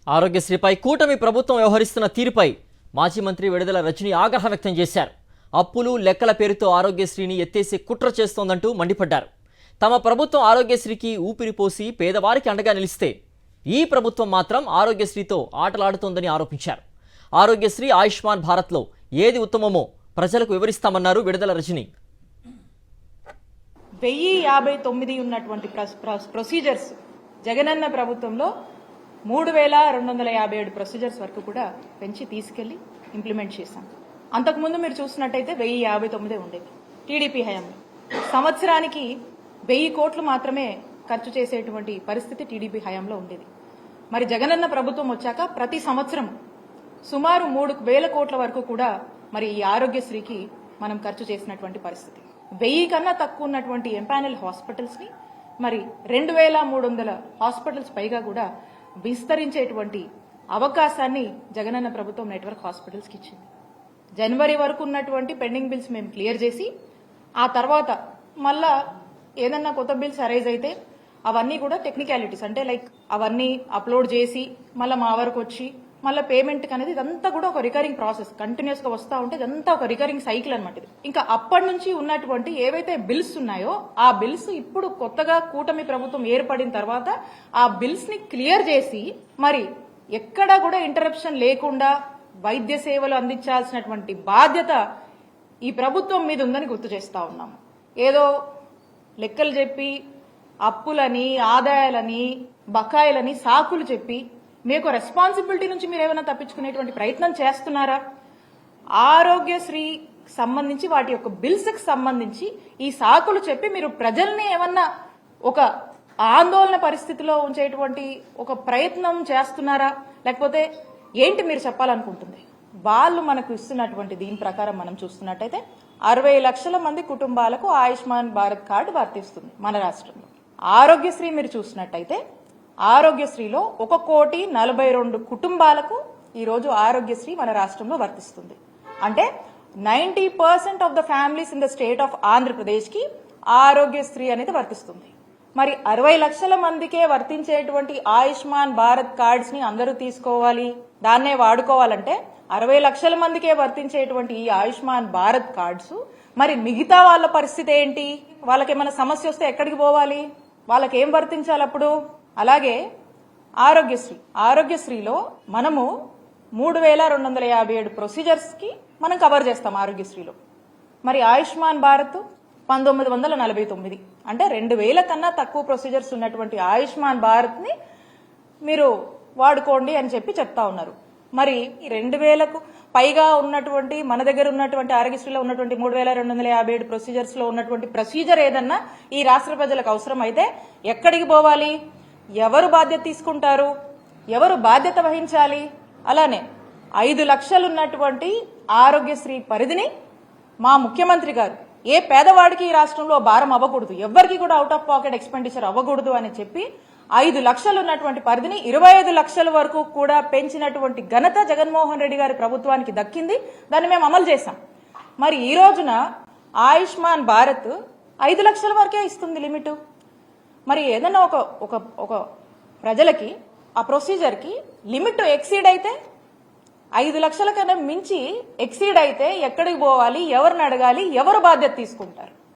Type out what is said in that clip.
ఆరోగ్యశ్రీపై కూటమి ప్రభుత్వం వ్యవహరిస్తున్న తీరుపై మాజీ మంత్రి విడుదల రజని ఆగ్రహం వ్యక్తం చేశారు. అప్పులు లెక్కల పేరుతో ఆరోగ్యశ్రీని ఎత్తేసి కుట్ర చేస్తోందంటూ మండిపడ్డారు. తమ ప్రభుత్వం ఆరోగ్యశ్రీకి ఊపిరిపోసి పేదవారికి అండగా నిలిస్తే ఈ ప్రభుత్వం మాత్రం ఆరోగ్యశ్రీతో ఆటలాడుతోందని ఆరోపించారు. ఆరోగ్యశ్రీ ఆయుష్మాన్ భారత్లో ఏది ఉత్తమమో ప్రజలకు వివరిస్తామన్నారు విడుదల రజని. 1059 ఉన్నటువంటి ప్రొసీజర్స్ జగనన్న ప్రభుత్వంలో 3257 ప్రొసీజర్స్ వరకు కూడా పెంచి తీసుకెళ్లి ఇంప్లిమెంట్ చేశాం. అంతకుముందు మీరు చూసినట్టయితే 1059 ఉండేది టీడీపీ హయాంలో. సంవత్సరానికి 1000 కోట్లు మాత్రమే ఖర్చు చేసేటువంటి పరిస్థితి టీడీపీ హయాంలో ఉండేది. మరి జగనన్న ప్రభుత్వం వచ్చాక ప్రతి సంవత్సరం సుమారు 3000 కోట్ల వరకు కూడా మరి ఈ ఆరోగ్యశ్రీకి మనం ఖర్చు చేసినటువంటి పరిస్థితి. 1000 కన్నా తక్కువ ఉన్నటువంటి ఎంపానల్ హాస్పిటల్స్ ని మరి 2300 హాస్పిటల్స్ పైగా కూడా విస్తరించేటువంటి అవకాశాన్ని జగనన్న ప్రభుత్వం నెట్వర్క్ హాస్పిటల్స్ కి ఇచ్చింది. జనవరి వరకు ఉన్నటువంటి పెండింగ్ బిల్స్ మేము క్లియర్ చేసి ఆ తర్వాత మళ్ళా ఏదన్నా కొత్త బిల్స్ అరైజ్ అయితే అవన్నీ కూడా టెక్నికాలిటీస్ అంటే లైక్ అవన్నీ అప్లోడ్ చేసి మళ్ళీ మా వరకు వచ్చి మళ్ళీ పేమెంట్ అనేది ఇదంతా కూడా ఒక రికరింగ్ ప్రాసెస్ కంటిన్యూస్ గా వస్తూ ఉంటే ఇదంతా ఒక రికరింగ్ సైకిల్ అనమాట. ఇది ఇంకా అప్పటి నుంచి ఉన్నటువంటి ఏవైతే బిల్స్ ఉన్నాయో ఆ బిల్స్ ఇప్పుడు కొత్తగా కూటమి ప్రభుత్వం ఏర్పడిన తర్వాత ఆ బిల్స్ ని క్లియర్ చేసి మరి ఎక్కడా కూడా ఇంటరప్షన్ లేకుండా వైద్య సేవలు అందించాల్సినటువంటి బాధ్యత ఈ ప్రభుత్వం మీద ఉందని గుర్తు చేస్తా ఉన్నాం. ఏదో లెక్కలు చెప్పి అప్పులని ఆదాయాలని బకాయిలని సాకులు చెప్పి మీకు రెస్పాన్సిబిలిటీ నుంచి మీరు ఏమైనా తప్పించుకునేటువంటి ప్రయత్నం చేస్తున్నారా? ఆరోగ్యశ్రీ సంబంధించి వాటి యొక్క బిల్స్ కి సంబంధించి ఈ సాకులు చెప్పి మీరు ప్రజల్ని ఏమన్నా ఒక ఆందోళన పరిస్థితిలో ఉంచేటువంటి ఒక ప్రయత్నం చేస్తున్నారా? లేకపోతే ఏంటి మీరు చెప్పాలనుకుంటుంది? వాళ్ళు మనకు ఇస్తున్నటువంటి దీని ప్రకారం మనం చూస్తున్నట్టయితే 60 లక్షల మంది కుటుంబాలకు ఆయుష్మాన్ భారత్ కార్డు వర్తిస్తుంది మన రాష్ట్రంలో. ఆరోగ్యశ్రీ మీరు చూసినట్టయితే ఆరోగ్యశ్రీలో 1,42,00,000 కుటుంబాలకు ఈరోజు ఆరోగ్యశ్రీ మన రాష్ట్రంలో వర్తిస్తుంది. అంటే 90% of the families in the state of Andhra Pradesh కి ఆరోగ్యశ్రీ అనేది వర్తిస్తుంది. మరి 60 లక్షల మందికే వర్తించేటువంటి ఆయుష్మాన్ భారత్ కార్డ్స్ ని అందరూ తీసుకోవాలి, దాన్నే వాడుకోవాలంటే 60 లక్షల మందికే వర్తించేటువంటి ఈ ఆయుష్మాన్ భారత్ కార్డ్స్ మరి మిగతా వాళ్ళ పరిస్థితి ఏంటి? వాళ్ళకేమైనా సమస్య వస్తే ఎక్కడికి పోవాలి? వాళ్ళకి ఏం వర్తించాలి అప్పుడు? అలాగే ఆరోగ్యశ్రీలో మనము 3257 ప్రొసీజర్స్ కి మనం కవర్ చేస్తాం ఆరోగ్యశ్రీలో. మరి ఆయుష్మాన్ భారత్ 1949 అంటే 2000 కన్నా తక్కువ ప్రొసీజర్స్ ఉన్నటువంటి ఆయుష్మాన్ భారత్ ని మీరు వాడుకోండి అని చెప్పి చెప్తా ఉన్నారు. మరి 2000కు పైగా ఉన్నటువంటి మన దగ్గర ఉన్నటువంటి ఆరోగ్యశ్రీలో ఉన్నటువంటి 3257 ప్రొసీజర్స్ లో ఉన్నటువంటి ప్రొసీజర్ ఏదన్నా ఈ రాష్ట్ర ప్రజలకు అవసరం అయితే ఎక్కడికి పోవాలి? ఎవరు బాధ్యత తీసుకుంటారు? ఎవరు బాధ్యత వహించాలి? అలానే 5 లక్షలు ఉన్నటువంటి ఆరోగ్యశ్రీ పరిధిని మా ముఖ్యమంత్రి గారు ఏ పేదవాడికి ఈ రాష్ట్రంలో భారం అవ్వకూడదు, ఎవరికి కూడా అవుట్ ఆఫ్ పాకెట్ ఎక్స్పెండిచర్ అవ్వకూడదు అని చెప్పి 5 లక్షలు ఉన్నటువంటి పరిధిని 25 లక్షల వరకు కూడా పెంచినటువంటి ఘనత జగన్మోహన్ రెడ్డి గారి ప్రభుత్వానికి దక్కింది. దాన్ని మేము అమలు చేశాం. మరి ఈ రోజున ఆయుష్మాన్ భారత్ 5 లక్షల వరకే ఇస్తుంది లిమిట్. మరి ఏదైనా ఒక ప్రజలకి ఆ ప్రొసీజర్ కి లిమిట్ ఎక్సీడ్ అయితే 5 లక్షల కన్నా మించి ఎక్సీడ్ అయితే ఎక్కడికి పోవాలి? ఎవరిని అడగాలి? ఎవరు బాధ్యత తీసుకుంటారు?